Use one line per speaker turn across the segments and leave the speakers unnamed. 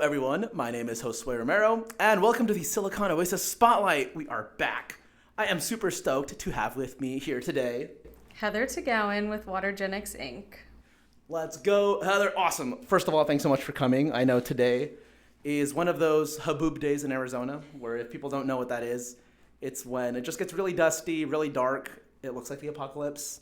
everyone. My name is Josue Romero, and welcome to the Silicon Oasis Spotlight. We are back. I am super stoked to have with me here today
Heather Tugaoen with Watergenics, Inc.
Let's go, Heather. Awesome. First of all, thanks so much for coming. I know today is one of those haboob days in Arizona, where if people don't know what that is, it's when it just gets really dusty, really dark. It looks like the apocalypse.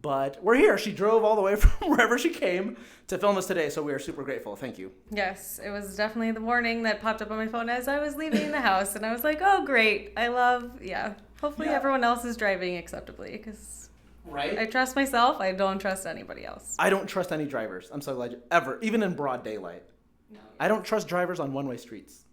But we're here. She drove all the way from wherever she came to film us today, so we are super grateful. Thank you.
Yes, it was definitely the warning that popped up on my phone as I was leaving the house, and I was like, oh, great. Hopefully everyone else is driving acceptably, because
right?
I trust myself. I don't trust anybody else.
I don't trust any drivers. I'm so glad ever, even in broad daylight.
No,
I don't trust drivers on one-way streets.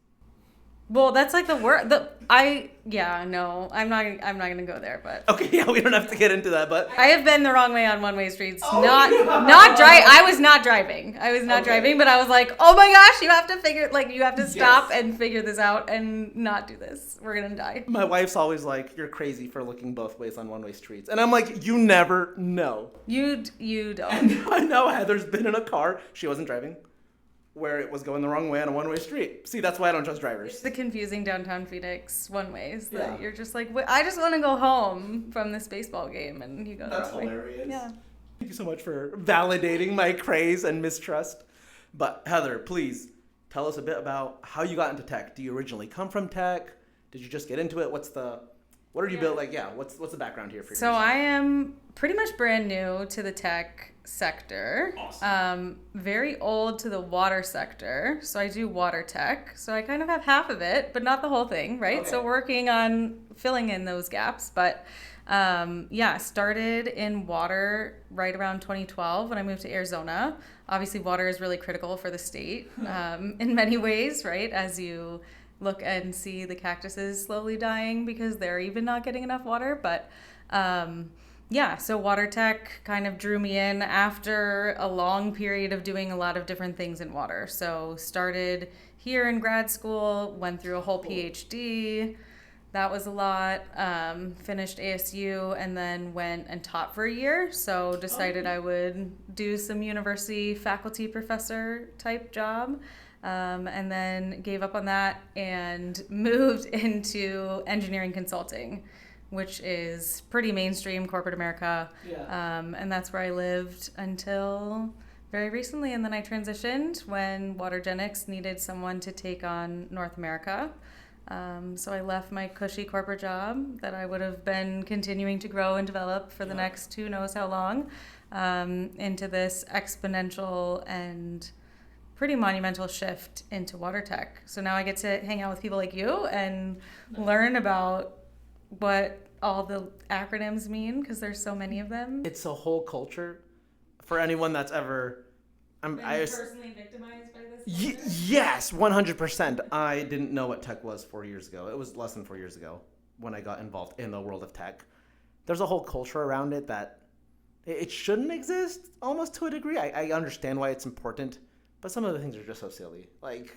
Well, that's like the word. I'm not gonna go there, but
Okay, yeah, we don't have to get into that, but
I have been the wrong way on one-way streets.
Oh,
not
yeah.
drive. I was not driving. Driving, but I was like, oh my gosh, you have to stop and figure this out and not do this. We're gonna die.
My wife's always like, you're crazy for looking both ways on one-way streets. And I'm like, you never know.
You don't.
And I know Heather's been in a car, she wasn't driving, where it was going the wrong way on a one-way street. See, that's why I don't trust drivers.
It's the confusing downtown Phoenix one-ways that
Yeah.
you're just like, I just want to go home from this baseball game, and you go
That's
that way.
hilarious.
Yeah.
Thank you so much for validating my craze and mistrust. But Heather, please tell us a bit about how you got into tech. Do you originally come from tech? Did you just get into it? What are you built like? Yeah, what's the background here for you?
So I am pretty much brand new to the tech sector.
Awesome.
Very old to the water sector. So I do water tech. So I kind of have half of it, but not the whole thing, right?
Okay.
So working on filling in those gaps. But started in water right around 2012 when I moved to Arizona. Obviously, water is really critical for the state in many ways, right? As you look and see the cactuses slowly dying because they're even not getting enough water. But so water tech kind of drew me in after a long period of doing a lot of different things in water. So started here in grad school, went through a whole PhD. That was a lot. Finished ASU and then went and taught for a year. So decided I would do some university faculty professor type job. And then gave up on that and moved into engineering consulting, which is pretty mainstream corporate America.
Yeah.
And that's where I lived until very recently. And then I transitioned when Watergenics needed someone to take on North America. So I left my cushy corporate job that I would have been continuing to grow and develop for the next who knows how long, into this exponential and pretty monumental shift into water tech. So now I get to hang out with people like you and learn about what all the acronyms mean, because there's so many of them.
It's a whole culture. For anyone that's ever...
personally victimized by this?
Yes, 100%. I didn't know what tech was 4 years ago. It was less than 4 years ago when I got involved in the world of tech. There's a whole culture around it that it shouldn't exist, almost to a degree. I understand why it's important, but some of the things are just so silly. Like,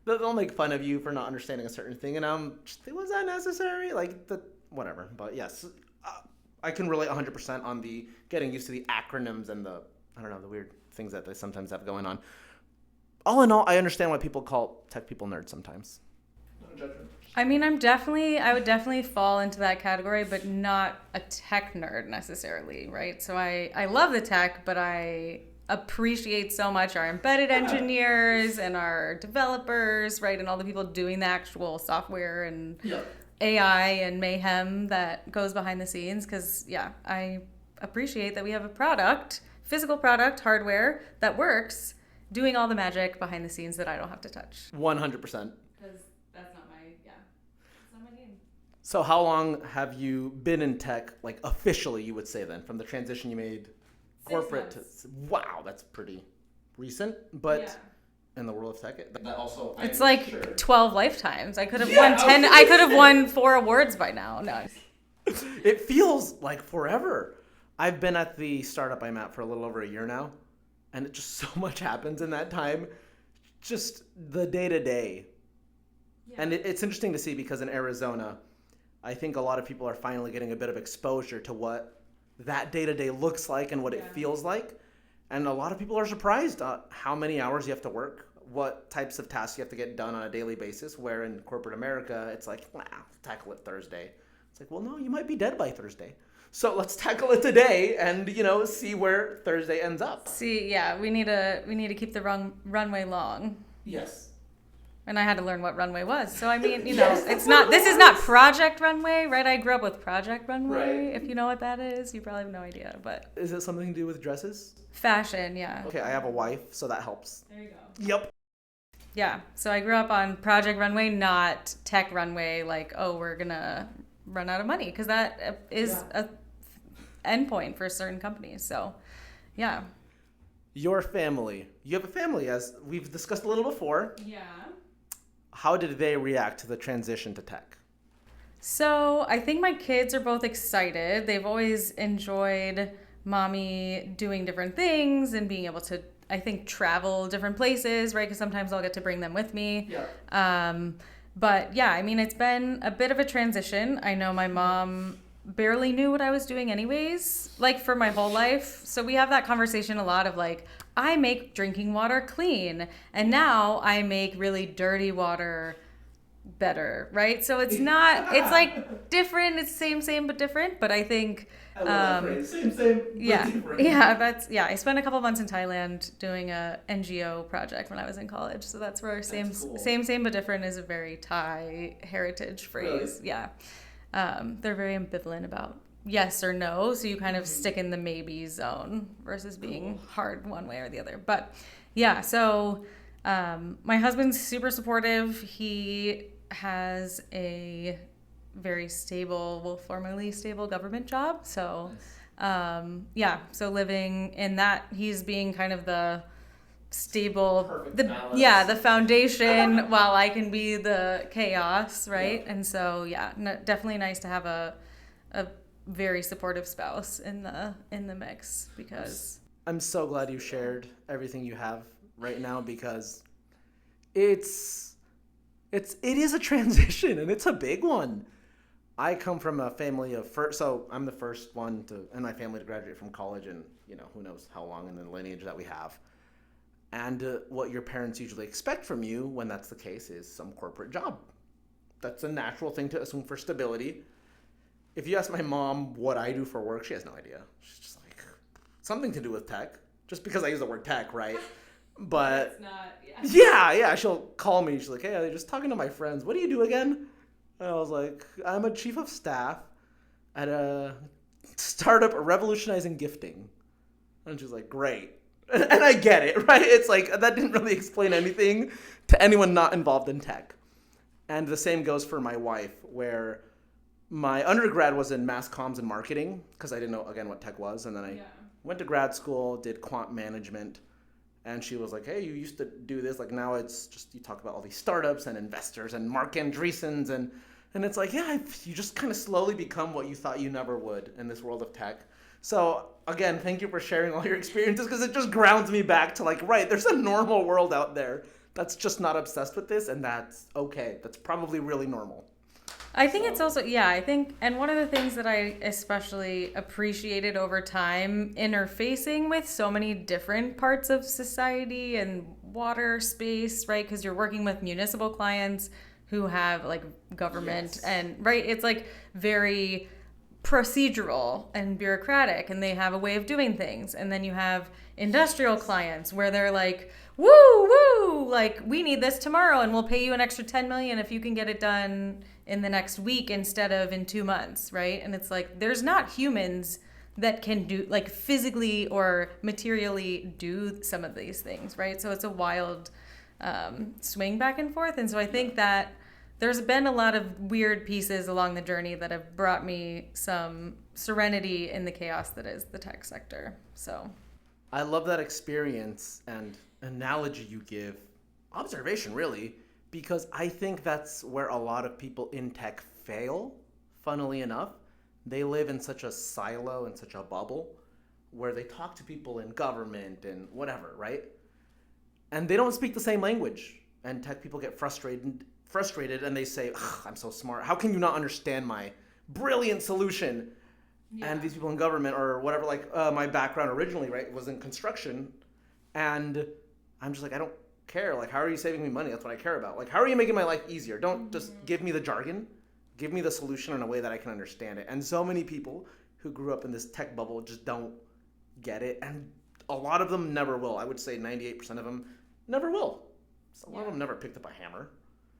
they'll make fun of you for not understanding a certain thing, and was that necessary? Whatever. But yes, I can relate 100% on the getting used to the acronyms and the weird things that they sometimes have going on. All in all, I understand why people call tech people nerds sometimes. No judgment.
I mean, I would definitely fall into that category, but not a tech nerd necessarily, right? So I love the tech, but I appreciate so much our embedded engineers and our developers, right? And all the people doing the actual software and AI and mayhem that goes behind the scenes. Because, I appreciate that we have a product, physical product, hardware that works, doing all the magic behind the scenes that I don't have to touch.
100%.
Because that's not my game.
So how long have you been in tech, like officially, you would say then, from the transition you made corporate to... Wow, that's pretty recent, but in the world of tech, that also...
It's 12 lifetimes. I could have won 10. I could have won 4 awards by now. No.
It feels like forever. I've been at the startup I'm at for a little over a year now, and it just so much happens in that time. Just the day-to-day. Yeah. And it's interesting to see because in Arizona, I think a lot of people are finally getting a bit of exposure to what that day-to-day looks like and what it feels like. And a lot of people are surprised at how many hours you have to work, what types of tasks you have to get done on a daily basis, where in corporate America, it's like, tackle it Thursday. It's like, well, no, you might be dead by Thursday. So let's tackle it today and, see where Thursday ends up.
We need to keep the runway long.
Yes.
And I had to learn what runway was. So I mean,
Yes,
this is not Project Runway, right? I grew up with Project Runway.
Right.
If you know what that is, you probably have no idea, but
Is it something to do with dresses?
fashion, yeah.
Okay, I have a wife, so that helps.
There you go.
Yep.
Yeah. So I grew up on Project Runway, not Tech Runway, like, oh, we're going to run out of money, because that is a endpoint for certain companies. So, yeah.
Your family. You have a family, as we've discussed a little before.
Yeah.
How did they react to the transition to tech?
So I think my kids are both excited. They've always enjoyed mommy doing different things and being able to, I think, travel different places, right? Because sometimes I'll get to bring them with me.
Yeah.
But yeah, I mean, it's been a bit of a transition. I know my mom barely knew what I was doing anyways, like for my whole life. So we have that conversation a lot of like, I make drinking water clean, and now I make really dirty water better, right? So it's not, it's like different, it's same, but different. But I think,
I love that phrase. Same, but different.
Yeah, I spent a couple months in Thailand doing a NGO project when I was in college. So that's where
Cool.
same, but different is a very Thai heritage phrase.
Really?
Yeah. They're very ambivalent about yes or no, so you kind of stick in the maybe zone versus being hard one way or the other. But yeah, so my husband's super supportive. He has a very stable, formerly stable government job. So so living in that, he's being kind of the stable, the foundation while I can be the chaos, right? Yeah. And so definitely nice to have a very supportive spouse in the mix, because
I'm so glad you shared everything you have right now, because it is a transition, and it's a big one. I come from a family of so I'm the first one in my family to graduate from college, and who knows how long in the lineage that we have. And what your parents usually expect from you when that's the case is some corporate job. That's a natural thing to assume for stability. If you ask my mom what I do for work, she has no idea. She's just like, something to do with tech, just because I use the word tech, right? But
it's not,
yeah, she'll call me. She's like, hey, I'm just talking to my friends. What do you do again? And I was like, I'm a chief of staff at a startup revolutionizing gifting. And she's like, great. And I get it, right? It's like, that didn't really explain anything to anyone not involved in tech. And the same goes for my wife, where my undergrad was in mass comms and marketing, because I didn't know, again, what tech was. And then I went to grad school, did quant management. And she was like, hey, you used to do this. Like, now it's just, you talk about all these startups and investors and Mark Andreessens. And it's like, you just kind of slowly become what you thought you never would in this world of tech. So again, thank you for sharing all your experiences, because it just grounds me back to like, right, there's a normal world out there that's just not obsessed with this, and that's okay. That's probably really normal.
I think it's also, and one of the things that I especially appreciated over time, interfacing with so many different parts of society and water space, right? Because you're working with municipal clients who have like government and, right, it's like very procedural and bureaucratic, and they have a way of doing things. And then you have industrial clients where they're like, woo, like, we need this tomorrow and we'll pay you an extra 10 million if you can get it done in the next week instead of in 2 months, right? And it's like, there's not humans that can do, like, physically or materially do some of these things, right? So it's a wild swing back and forth. And so I think that there's been a lot of weird pieces along the journey that have brought me some serenity in the chaos that is the tech sector. So
I love that experience and analogy you give, observation really, because I think that's where a lot of people in tech fail, funnily enough. They live in such a silo and such a bubble where they talk to people in government and whatever, right? And they don't speak the same language. And tech people get frustrated and they say, I'm so smart. How can you not understand my brilliant solution? Yeah. And these people in government or whatever, like my background originally, right, was in construction. And I'm just like, I don't care. Like, how are you saving me money? That's what I care about. Like, how are you making my life easier? Don't just give me the jargon. Give me the solution in a way that I can understand it. And so many people who grew up in this tech bubble just don't get it. And a lot of them never will. I would say 98% of them never will. So a lot of them never picked up a hammer.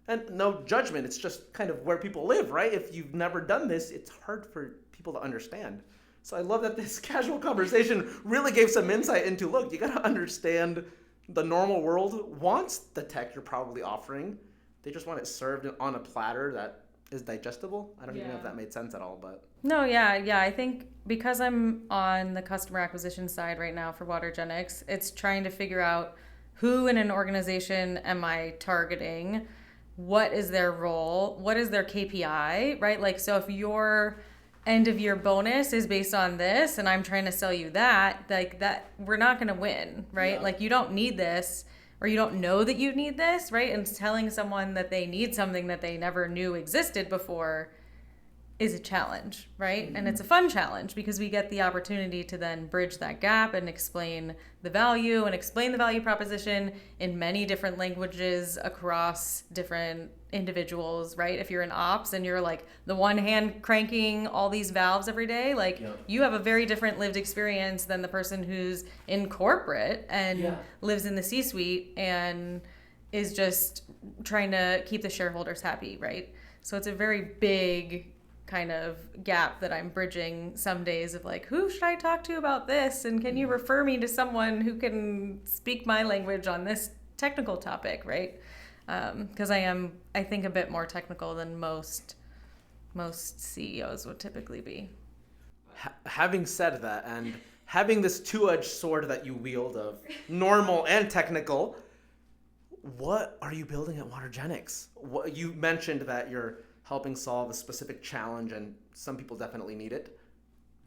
And no judgment. It's just kind of where people live, right? If you've never done this, it's hard for people to understand. So I love that this casual conversation really gave some insight into, look, you got to understand the normal world wants the tech you're probably offering. They just want it served on a platter that is digestible. I don't even know if that made sense at all, but.
No, yeah. I think because I'm on the customer acquisition side right now for Watergenics, it's trying to figure out who in an organization am I targeting, what is their role, what is their KPI, right? Like, so if your end of year bonus is based on this and I'm trying to sell you that, like that, we're not going to win, right? Yeah. Like, you don't need this, or you don't know that you need this, right? And telling someone that they need something that they never knew existed before is a challenge, right? Mm-hmm. And it's a fun challenge because we get the opportunity to then bridge that gap and explain the value and explain the value proposition in many different languages across different individuals, right? If you're in ops and you're like the one hand cranking all these valves every day, like you have a very different lived experience than the person who's in corporate and lives in the C-suite and is just trying to keep the shareholders happy, right? So it's a very big kind of gap that I'm bridging some days of like, who should I talk to about this? And can you refer me to someone who can speak my language on this technical topic, right? Because I think, a bit more technical than most CEOs would typically be.
Having said that, and having this two-edged sword that you wield of normal and technical, what are you building at Watergenics? You mentioned that you're helping solve a specific challenge, and some people definitely need it.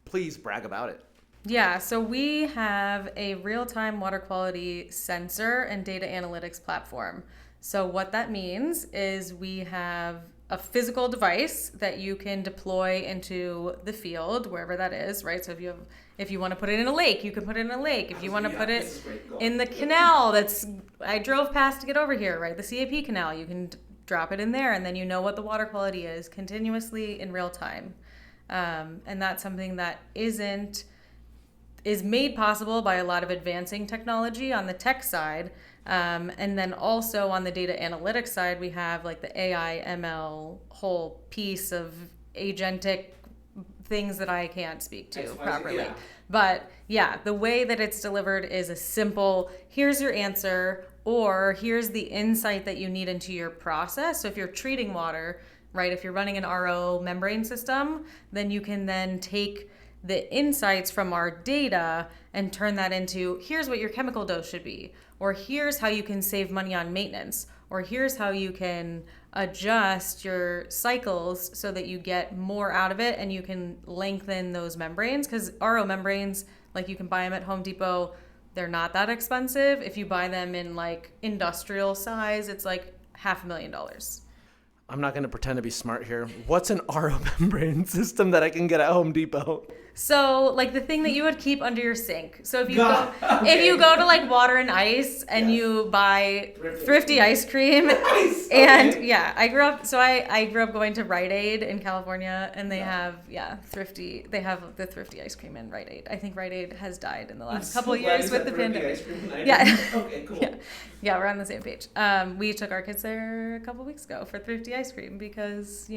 Please brag about it.
Yeah, so we have a real-time water quality sensor and data analytics platform. So what that means is we have a physical device that you can deploy into the field, wherever that is, right? So if you want to put it in a lake, you can put it in a lake. If you want to put it in the canal I drove past to get over here, right? The CAP canal, you can drop it in there, and then you know what the water quality is continuously in real time. And that's something that is made possible by a lot of advancing technology on the tech side. And then also on the data analytics side, we have like the AI ML whole piece of agentic things that I can't speak to properly. Yeah. But yeah, the way that it's delivered is a simple, here's your answer, or here's the insight that you need into your process. So if you're treating water, right, if you're running an RO membrane system, then you can then take the insights from our data and turn that into, here's what your chemical dose should be, or here's how you can save money on maintenance, or here's how you can adjust your cycles so that you get more out of it and you can lengthen those membranes. Because RO membranes, like, you can buy them at Home Depot, they're not that expensive. If you buy them in like industrial size, it's like $500,000.
I'm not going to pretend to be smart here. What's an RO membrane system that I can get at Home Depot?
So, like, the thing that you would keep under your sink. So if you go to like Water and Ice and you buy thrifty ice cream, and I grew up going to Rite Aid in California, and they have thrifty. They have the thrifty ice cream in Rite Aid. I think Rite Aid has died in the last couple of years with the pandemic. Yeah. Okay, cool. Yeah, we're on the same page. We took our kids there a couple weeks ago for thrifty ice cream because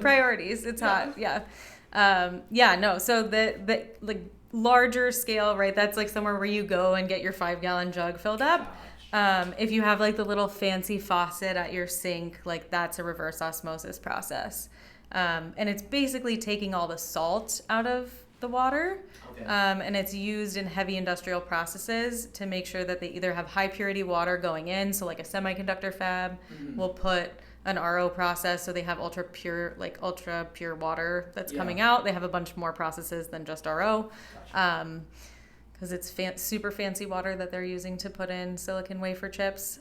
priorities. It's hot. Yeah. So the like larger scale, right? That's like somewhere where you go and get your 5-gallon jug filled up. If you have like the little fancy faucet at your sink, like that's a reverse osmosis process. And it's basically taking all the salt out of the water. Okay. And it's used in heavy industrial processes to make sure that they either have high purity water going in. So like a semiconductor fab will put an RO process, so they have ultra pure water that's coming out. They have a bunch more processes than just RO, because it's super fancy water that they're using to put in silicon wafer chips.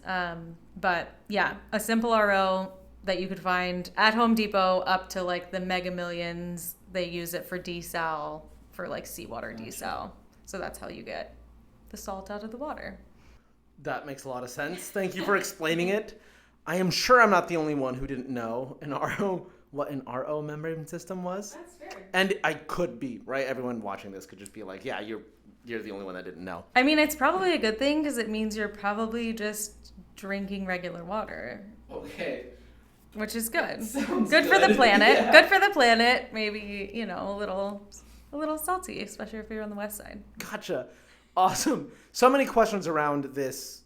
But yeah, a simple RO that you could find at Home Depot up to like the mega millions. They use it for desal, for like seawater desal. So that's how you get the salt out of the water.
That makes a lot of sense. Thank you for explaining it. I am sure I'm not the only one who didn't know what an RO membrane system was.
That's fair.
And I could be, right? Everyone watching this could just be like, yeah, you're the only one that didn't know.
I mean, it's probably a good thing because it means you're probably just drinking regular water.
Okay.
Which is good.
Sounds
good for the
good.
planet.
Yeah.
Good for the planet. Maybe, a little salty, especially if you're on the west side.
Gotcha. Awesome. So many questions around this.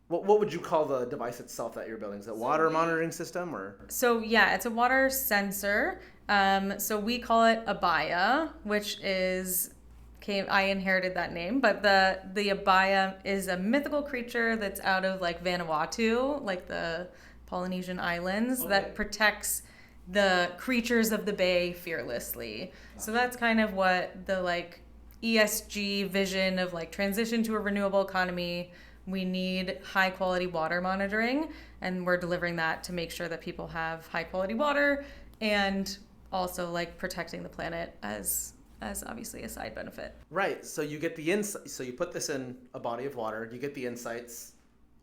What would you call the device itself that you're building? Is it water monitoring system or?
So yeah, it's a water sensor. So we call it abaya, which I inherited that name, but the abaya is a mythical creature that's out of like Vanuatu, like the Polynesian islands, that protects the creatures of the bay fearlessly. So that's kind of what the like ESG vision of like transition to a renewable economy. We need high quality water monitoring, and we're delivering that to make sure that people have high quality water, and also like protecting the planet as obviously a side benefit.
Right. So you get the insight. So you put this in a body of water. You get the insights.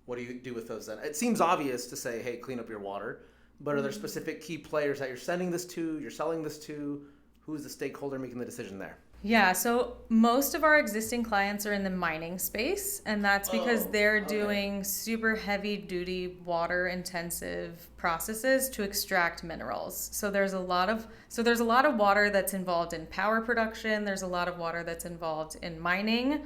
What do you do with those then? It seems obvious to say, hey, clean up your water. But are there specific key players that you're sending this to, you're selling this to? Who's the stakeholder making the decision there?
Yeah, so most of our existing clients are in the mining space, and that's because they're doing super heavy duty water intensive processes to extract minerals. So there's a lot of water that's involved in power production. There's a lot of water that's involved in mining,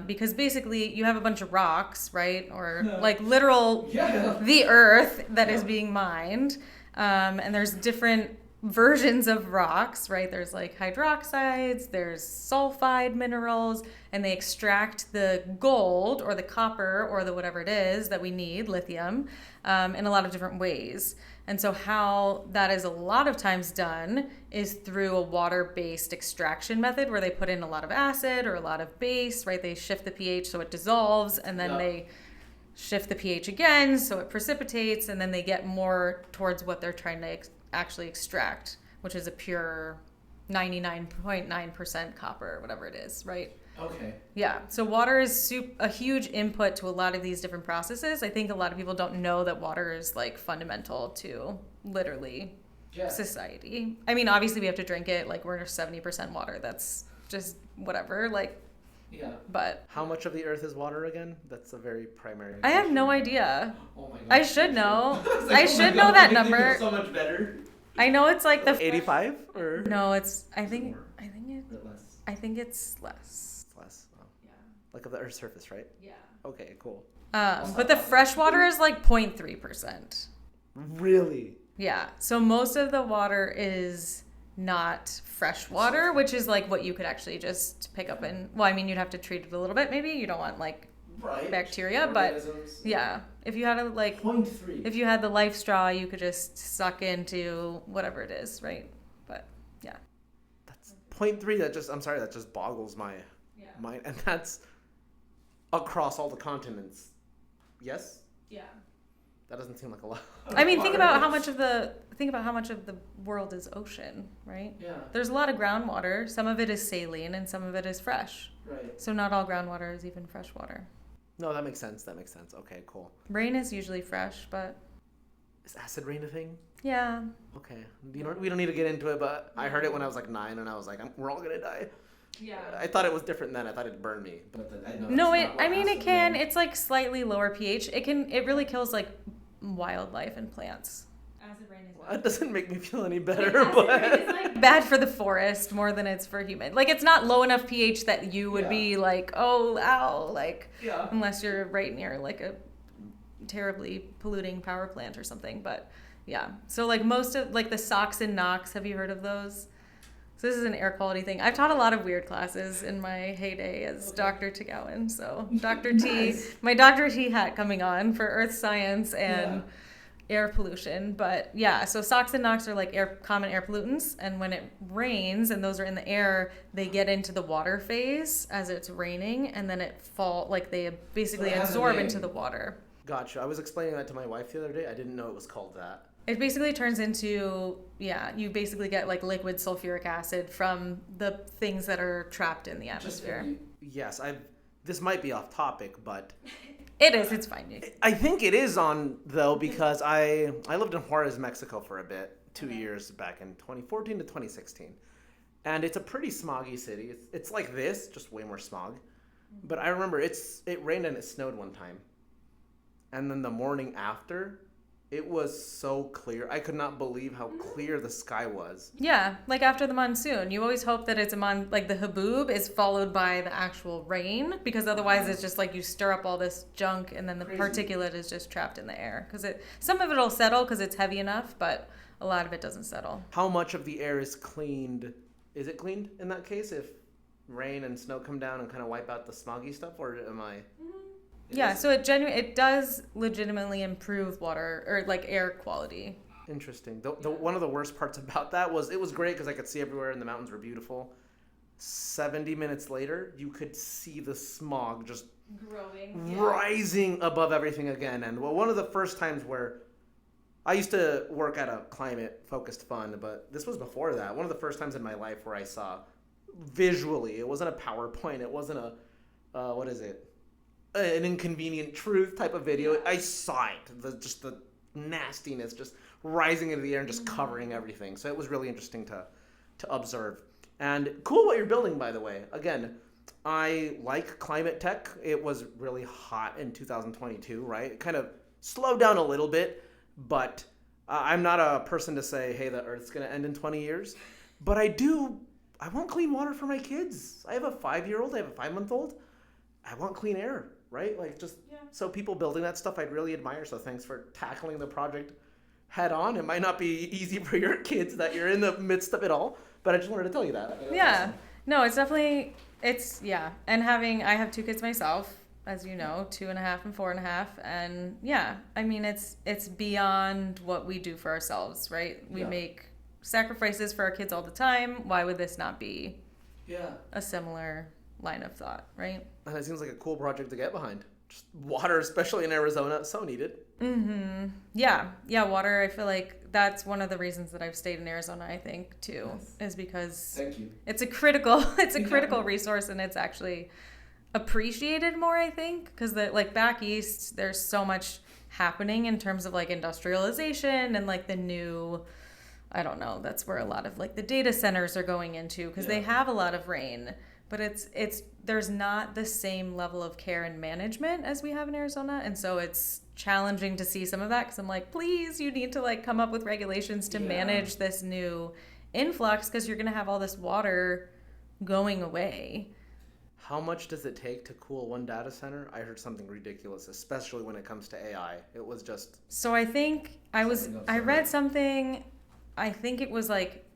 because basically you have a bunch of rocks, right? Or like literal the earth that is being mined, and there's different versions of rocks, right? There's like hydroxides, there's sulfide minerals, and they extract the gold or the copper or the whatever it is that we need, lithium, in a lot of different ways. And so how that is a lot of times done is through a water-based extraction method where they put in a lot of acid or a lot of base, right? They shift the pH so it dissolves, and then they shift the pH again so it precipitates, and then they get more towards what they're trying to actually extract, which is a pure 99.9% copper or whatever it is, right?
Okay.
Yeah, so water is a huge input to a lot of these different processes. I think a lot of people don't know that water is like fundamental to literally society. I mean, obviously we have to drink it, like we're 70% water. That's just whatever, like.
Yeah.
But
how much of the earth is water again? That's a very primary
I have no idea.
Oh my god.
I should know. I should know that number.
So much better.
I know it's like the
85 or
no, it's I think
less.
it's less.
Less. Oh.
Yeah.
Like of the earth's surface, right?
Yeah.
Okay, cool.
But the fresh water is like 0.3%.
Really?
Yeah. So most of the water is not fresh water, which is like what you could actually just pick up and, well, I mean, you'd have to treat it a little bit. Maybe you don't want like bacteria, but yeah, if you had a like
0.3.
if you had the life straw, you could just suck into whatever it is, right? But yeah,
that's 0.3. That just boggles my mind, and that's across all the continents. Yes.
Yeah.
That doesn't seem like a lot.
I mean, think about how much of the world is ocean, right?
Yeah.
There's a lot of groundwater. Some of it is saline and some of it is fresh.
Right.
So not all groundwater is even fresh water.
No, that makes sense. Okay, cool.
Rain is usually fresh, but
is acid rain a thing?
yeah.
Okay. We don't need to get into it, but I heard it when I was like 9, and I was like, we're all gonna die.
Yeah.
I thought it was different then. I thought it'd burn me. But
it can. It's like slightly lower pH. It really kills like wildlife and plants. Acid rain is
that doesn't make me feel any better, but
bad for the forest more than it's for human. Like it's not low enough pH that you would be like, oh, ow, like unless you're right near like a terribly polluting power plant or something. But yeah, so like most of like the SOx and NOx, have you heard of those? So this is an air quality thing. I've taught a lot of weird classes in my heyday as Dr. Tugaoen. So Dr. T, my Dr. T hat coming on for earth science and air pollution. But yeah, so SOx and NOx are like common air pollutants. And when it rains and those are in the air, they get into the water phase as it's raining. And then they basically absorb into the water.
Gotcha. I was explaining that to my wife the other day. I didn't know it was called that.
It basically turns into, you basically get like liquid sulfuric acid from the things that are trapped in the atmosphere.
Yes, this might be off topic, but
It is. It's fine.
I think it is on though because I lived in Juarez, Mexico for a bit, 2 years back in 2014 to 2016, and it's a pretty smoggy city. It's like this, just way more smog. But I remember it rained and it snowed one time, and then the morning after, it was so clear. I could not believe how clear the sky was.
Yeah, like after the monsoon, you always hope that it's like the haboob is followed by the actual rain, because otherwise it's just like you stir up all this junk and then the particulate is just trapped in the air. Because some of it'll settle because it's heavy enough, but a lot of it doesn't settle.
How much of the air is cleaned? Is it cleaned in that case if rain and snow come down and kind of wipe out the smoggy stuff, or am I?
Yeah, so it does legitimately improve water or like air quality.
Interesting. One of the worst parts about that was it was great because I could see everywhere and the mountains were beautiful. 70 minutes later, you could see the smog just
Growing,
rising above everything again. And one of the first times where I used to work at a climate-focused fund, but this was before that. One of the first times in my life where I saw visually, it wasn't a PowerPoint, it wasn't what is it? An inconvenient truth type of video. I saw it, just the nastiness just rising into the air and just covering everything. So it was really interesting to observe. And cool what you're building, by the way. Again, I like climate tech. It was really hot in 2022, right? It kind of slowed down a little bit, but I'm not a person to say, hey, the Earth's going to end in 20 years. But I want clean water for my kids. I have a 5-year-old. I have a 5-month-old. I want clean air, right? So people building that stuff I'd really admire. So thanks for tackling the project head on. It might not be easy for your kids that you're in the midst of it all, but I just wanted to tell you that.
Yeah. Awesome. No, it's definitely, and I have 2 kids myself, as you know, 2.5 and 4.5. And yeah, I mean, it's beyond what we do for ourselves, right? We make sacrifices for our kids all the time. Why would this not be a similar line of thought, right?
And it seems like a cool project to get behind. Just water, especially in Arizona, so needed.
Mm-hmm. Yeah, water. I feel like that's one of the reasons that I've stayed in Arizona, I think, too, is because it's a critical resource, and it's actually appreciated more, I think, because like back east, there's so much happening in terms of like industrialization and like the new, I don't know, that's where a lot of like the data centers are going into because they have a lot of rain. But there's not the same level of care and management as we have in Arizona. And so it's challenging to see some of that because I'm like, please, you need to like come up with regulations to manage this new influx because you're going to have all this water going away.
How much does it take to cool one data center? I heard something ridiculous, especially when it comes to AI. It was just...
So I think I read something, I think it was like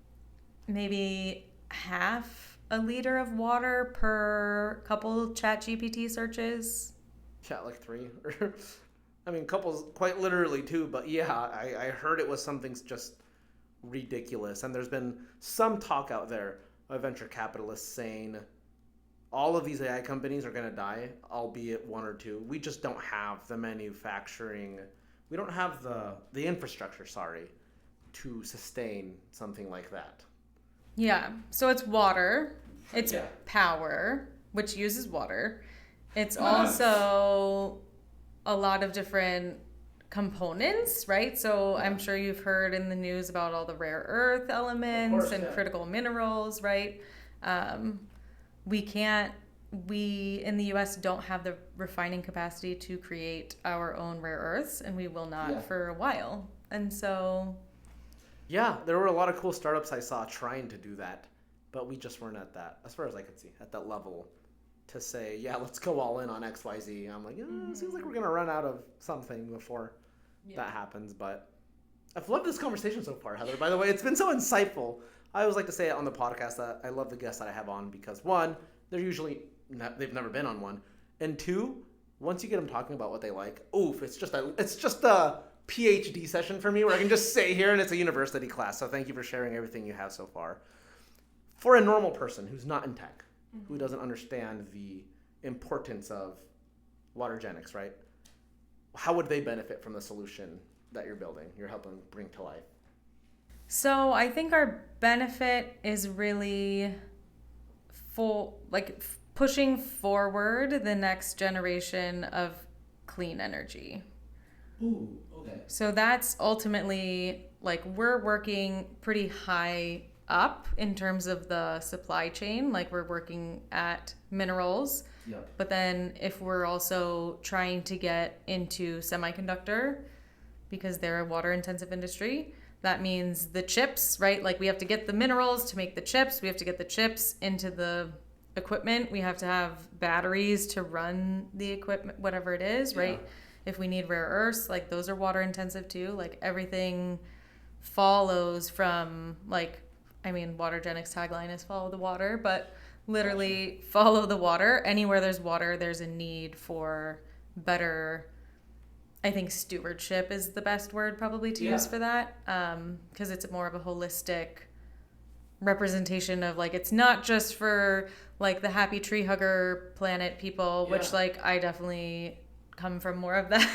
maybe half a liter of water per couple ChatGPT searches.
Yeah, like 3. I mean, couples quite literally 2, but yeah, I heard it was something just ridiculous. And there's been some talk out there of venture capitalists saying all of these AI companies are going to die, albeit 1 or 2. We just don't have the manufacturing, we don't have the infrastructure, to sustain something like that.
Yeah, so it's water, it's power, which uses water. It's also a lot of different components, right? So I'm sure you've heard in the news about all the rare earth elements and critical minerals, right? We in the US don't have the refining capacity to create our own rare earths, and we will not for a while. And so...
Yeah, there were a lot of cool startups I saw trying to do that, but we just weren't at that, as far as I could see, at that level to say, let's go all in on XYZ. I'm like, it seems like we're going to run out of something before that happens, but I've loved this conversation so far, Heather. By the way, it's been so insightful. I always like to say it on the podcast that I love the guests that I have on because 1, they've never been on one, and 2, once you get them talking about what they like, it's just a PhD session for me where I can just sit here and it's a university class. So thank you for sharing everything you have so far. For a normal person who's not in tech, who doesn't understand the importance of Watergenics, right? How would they benefit from the solution that you're helping bring to life?
So I think our benefit is really pushing forward the next generation of clean energy.
Ooh, okay.
So that's ultimately, like, we're working pretty high up in terms of the supply chain. Like, we're working at minerals.
Yep.
But then if we're also trying to get into semiconductor, because they're a water intensive industry, that means the chips, right? Like, we have to get the minerals to make the chips. We have to get the chips into the equipment. We have to have batteries to run the equipment, whatever it is, right?
Yeah.
If we need rare earths, like, those are water intensive too. Like, everything follows from, like, I mean, Watergenics tagline is follow the water, but literally follow the water. Anywhere there's water, there's a need for better, I think stewardship is the best word probably to use for that, because it's more of a holistic representation of, like, it's not just for, like, the happy tree hugger planet people, which, like, I definitely come from more of that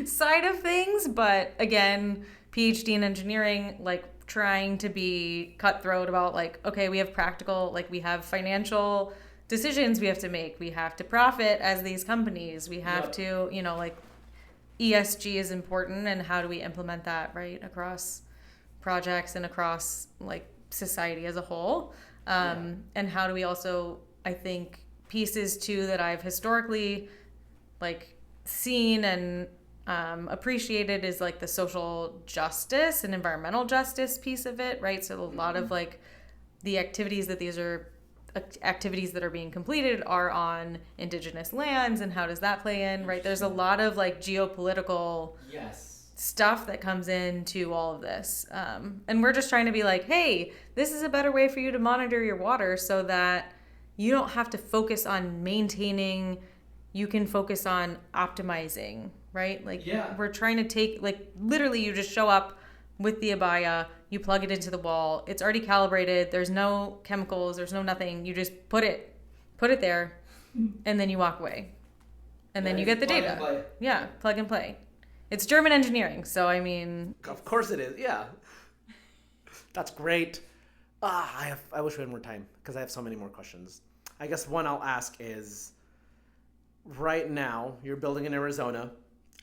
side of things. But again, PhD in engineering, like, trying to be cutthroat about, like, okay, we have practical, like, we have financial decisions we have to make. We have to profit as these companies. We have to, you know, like, ESG is important, and how do we implement that, right, across projects and across, like, society as a whole. And how do we also, I think, pieces too that I've historically, like, seen and appreciated is, like, the social justice and environmental justice piece of it, right? So a lot of, like, the activities that are being completed are on indigenous lands, and how does that play in, right? There's a lot of, like, geopolitical stuff that comes into all of this. And we're just trying to be like, hey, this is a better way for you to monitor your water so that you don't have to focus on maintaining, you can focus on optimizing, right? Like, we're trying to take, like, literally you just show up with the abaya, you plug it into the wall, it's already calibrated, there's no chemicals, there's no nothing, you just put it there, and then you walk away. And then you get the data. Yeah, plug and play. It's German engineering, so I mean...
Of course it is, yeah. That's great. I wish we had more time, because I have so many more questions. I guess one I'll ask is, right now, you're building in Arizona.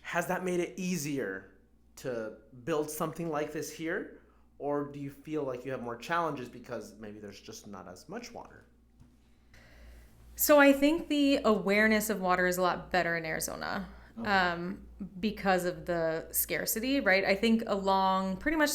Has that made it easier to build something like this here? Or do you feel like you have more challenges because maybe there's just not as much water?
So I think the awareness of water is a lot better in Arizona. Because of the scarcity, right? I think along pretty much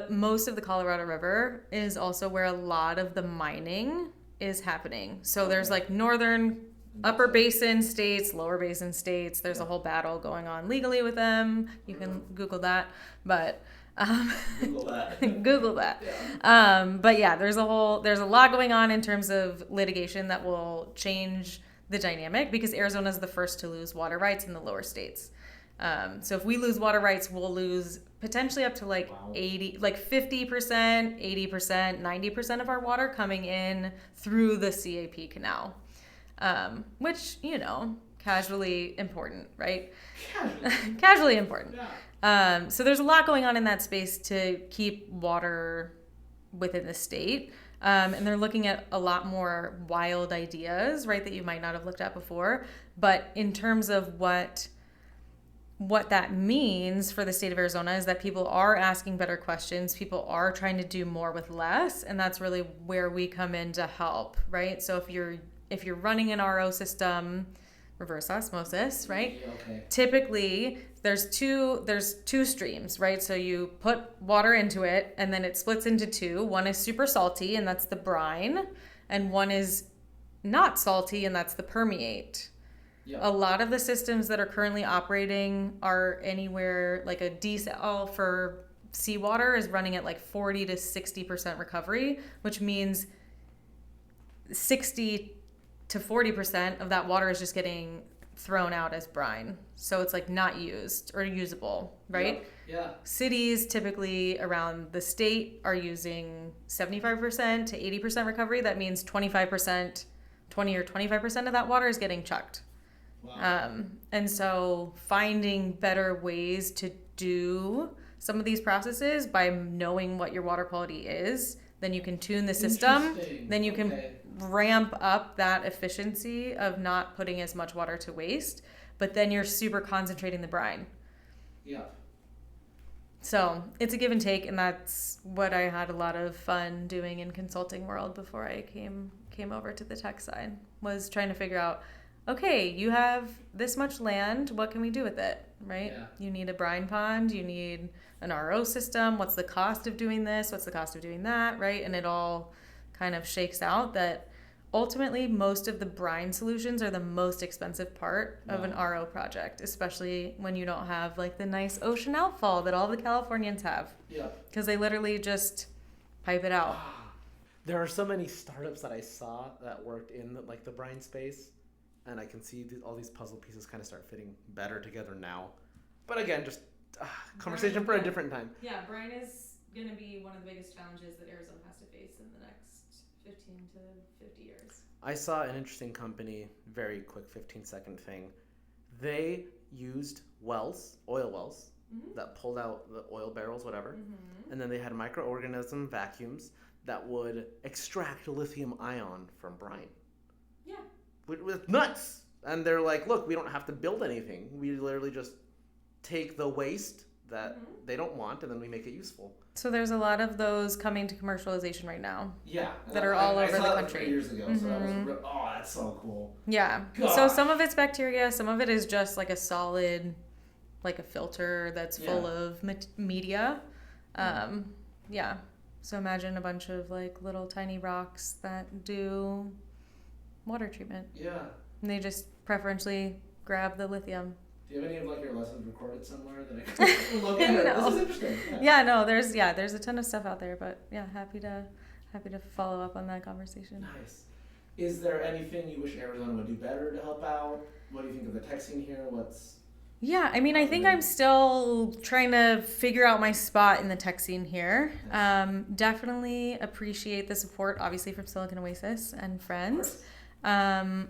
most of the Colorado River is also where a lot of the mining is happening. So there's, like, northern, upper basin states, lower basin states. There's a whole battle going on legally with them. You can Google that, but Google that. But yeah, there's a lot going on in terms of litigation that will change the dynamic, because Arizona is the first to lose water rights in the lower states. So if we lose water rights, we'll lose potentially up to, like, 50%, 80%, 90% of our water coming in through the CAP canal, which, you know, casually important, right? Casually important. Yeah. So there's a lot going on in that space to keep water within the state. And they're looking at a lot more wild ideas, right, that you might not have looked at before. But in terms of what that means for the state of Arizona is that people are asking better questions. People are trying to do more with less. And that's really where we come in to help, right? So if you're running an RO system, reverse osmosis, right? Okay. Typically, there's two streams, right? So you put water into it, and then it splits into two. One is super salty, and that's the brine, and one is not salty, and that's the permeate. Yep. A lot of the systems that are currently operating are anywhere, like, a desal for seawater is running at, like, 40 to 60% recovery, which means 60 to 40% of that water is just getting thrown out as brine. So it's, like, not used or usable, right? Yeah. Cities typically around the state are using 75% to 80% recovery. That means 20 or 25% of that water is getting chucked. Wow. And so finding better ways to do some of these processes by knowing what your water quality is, then you can tune the system, then you can ramp up that efficiency of not putting as much water to waste. but then you're super concentrating the brine.
Yeah.
So it's a give and take, and that's what I had a lot of fun doing in consulting world before I came over to the tech side, was trying to figure out, okay, you have this much land, what can we do with it, right?
Yeah.
You need a brine pond, you need an RO system, what's the cost of doing this, what's the cost of doing that, right? And it all kind of shakes out that ultimately most of the brine solutions are the most expensive part of an RO project, especially when you don't have like the nice ocean outfall that all the Californians have.
Yeah.
Because they literally just pipe it out.
There are so many startups that I saw that worked in the brine space, and I can see all these puzzle pieces kind of start fitting better together now. But again, just conversation for a different time.
Yeah, brine is going to be one of the biggest challenges that Arizona has to face in the next 15 to 50 years.
I saw an interesting company, very quick 15-second thing. They used wells, oil wells, that pulled out the oil barrels, whatever, and then they had microorganism vacuums that would extract lithium ion from brine.
Yeah.
With nuts! And they're like, look, we don't have to build anything. We literally just take the waste that they don't want, and then we make it useful.
So there's a lot of those coming to commercialization right now.
Yeah.
That are all over the country.
I saw that 3 years ago, so that was that's so cool.
Yeah.
Gosh.
So some of it's bacteria, some of it is just like a solid, like a filter that's full of media. Yeah. So imagine a bunch of like little tiny rocks that do water treatment.
Yeah.
And they just preferentially grab the lithium.
Do you have any of like your lessons recorded somewhere that I can look at?
No.
This is interesting.
There's a ton of stuff out there, but yeah, happy to follow up on that conversation.
Nice. Is there anything you wish Arizona would do better to help out? What do you think of the tech scene here?
Yeah, I mean, I think I'm still trying to figure out my spot in the tech scene here. Definitely appreciate the support, obviously, from Silicon Oasis and friends.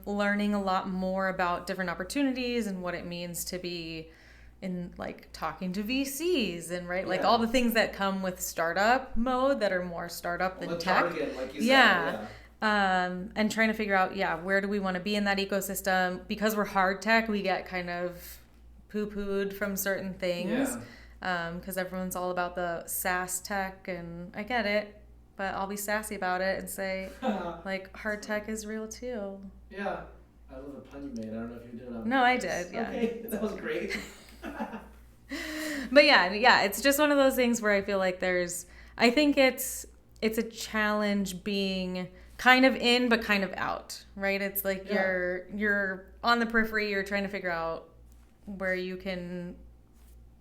Learning a lot more about different opportunities and what it means to be in like talking to VCs and like all the things that come with startup mode that are more startup than tech.
Target, like you said,
and trying to figure out, where do we want to be in that ecosystem? Because we're hard tech, we get kind of poo-pooed from certain things. Because everyone's all about the SaaS tech, and I get it. But I'll be sassy about it and say, like, hard tech is real too.
Yeah. I love the pun you made. I don't know if you did it on
No, I did, yeah.
Okay, that was great.
But yeah, it's just one of those things where I feel like I think it's a challenge being kind of in but kind of out, right? It's like you're on the periphery, you're trying to figure out where you can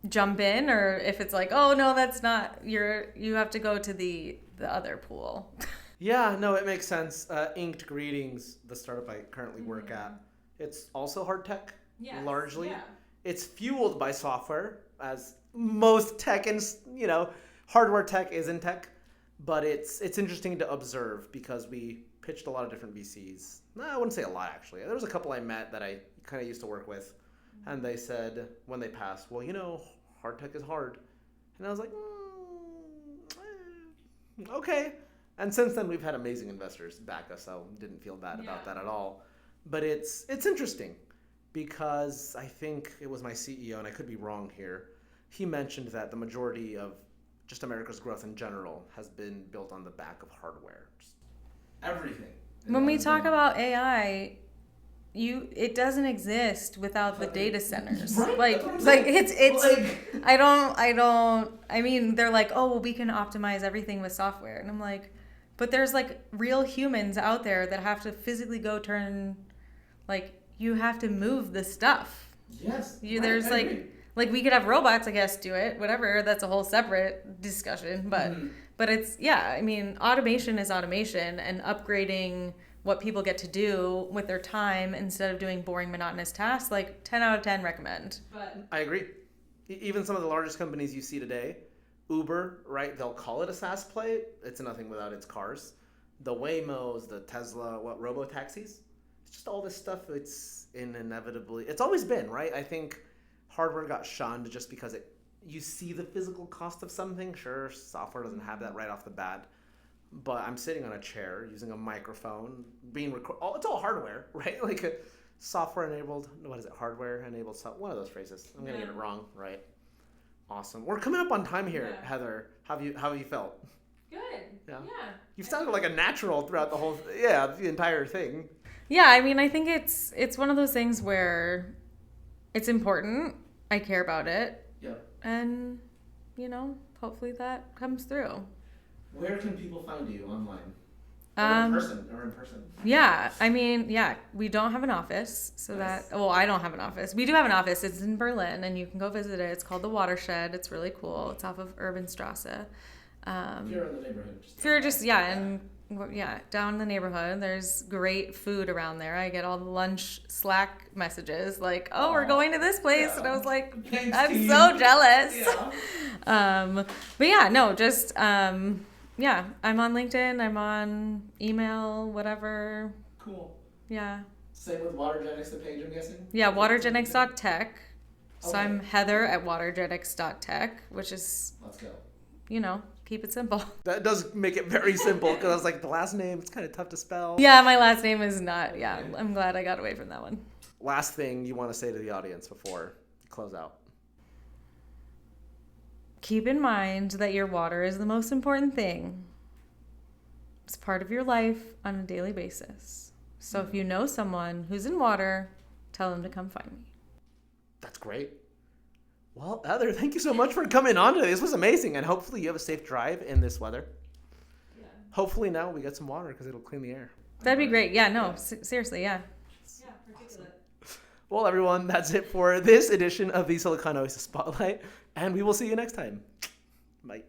jump in, or if it's like, oh no, that's not, you have to go to the other pool.
Yeah, no, it makes sense. Inked Greetings, the startup I currently work at, it's also hard tech, largely. Yeah. It's fueled by software, as most tech and hardware tech is in tech. But it's interesting to observe because we pitched a lot of different VCs. No, I wouldn't say a lot, actually. There was a couple I met that I kind of used to work with, and they said when they passed, well, hard tech is hard. And I was like, okay. And since then, we've had amazing investors back us, so didn't feel bad about that at all. But it's interesting because I think it was my CEO, and I could be wrong here, he mentioned that the majority of just America's growth in general has been built on the back of hardware. Just everything.
When we talk about AI, it doesn't exist without the data centers.
Right?
I mean, they're like, oh, well, we can optimize everything with software. And I'm like, but there's like real humans out there that have to physically go you have to move the stuff.
Yes.
There's like we could have robots, I guess, do it, whatever. That's a whole separate discussion. But it's, I mean, automation is automation, and upgrading what people get to do with their time instead of doing boring, monotonous tasks, like 10 out of 10 recommend. But
I agree. Even some of the largest companies you see today, Uber, right? They'll call it a SaaS play. It's nothing without its cars. The Waymos, the Tesla, robo-taxis. It's just all this stuff. It's always been, right? I think hardware got shunned just because you see the physical cost of something. Sure, software doesn't have that right off the bat. But I'm sitting on a chair using a microphone, being recorded. It's all hardware, right? software enabled. What is it? Hardware enabled. One of those phrases. I'm gonna get it wrong, right? Awesome. We're coming up on time here, Heather. How have you felt?
Good.
Yeah. You've sounded like a natural throughout the entire thing.
Yeah, I mean, I think it's one of those things where it's important. I care about it.
Yep.
And, hopefully that comes through.
Where can people find you online? Or in person?
Yeah, I mean, we don't have an office, I don't have an office. We do have an office. It's in Berlin, and you can go visit it. It's called the Watershed. It's really cool. It's off of Urbanstrasse.
If you're in the neighborhood.
Down in the neighborhood. There's great food around there. I get all the lunch Slack messages like, "Oh, we're going to this place," and I was like,
Thanks,
"I'm
team.
so jealous."
Yeah.
I'm on LinkedIn. I'm on email, whatever.
Cool.
Yeah.
Same with Watergenics, the page, I'm guessing?
Yeah, watergenics.tech. So
Okay.
I'm Heather at watergenics.tech, which is,
Let's go.
keep it simple.
That does make it very simple because I was like, the last name, it's kind of tough to spell.
Yeah, my last name is not. Yeah, I'm glad I got away from that one.
Last thing you want to say to the audience before you close out?
Keep in mind that your water is the most important thing. It's part of your life on a daily basis. So if you know someone who's in water, tell them to come find me.
That's great. Well, Heather, thank you so much for coming on today. This was amazing, and hopefully you have a safe drive in this weather. Yeah. Hopefully now we get some water because it'll clean the air.
That'd be great. Yeah, no, seriously, yeah. Yeah, particularly.
Well, everyone, that's it for this edition of the Silicon Oasis Spotlight, and we will see you next time. Bye.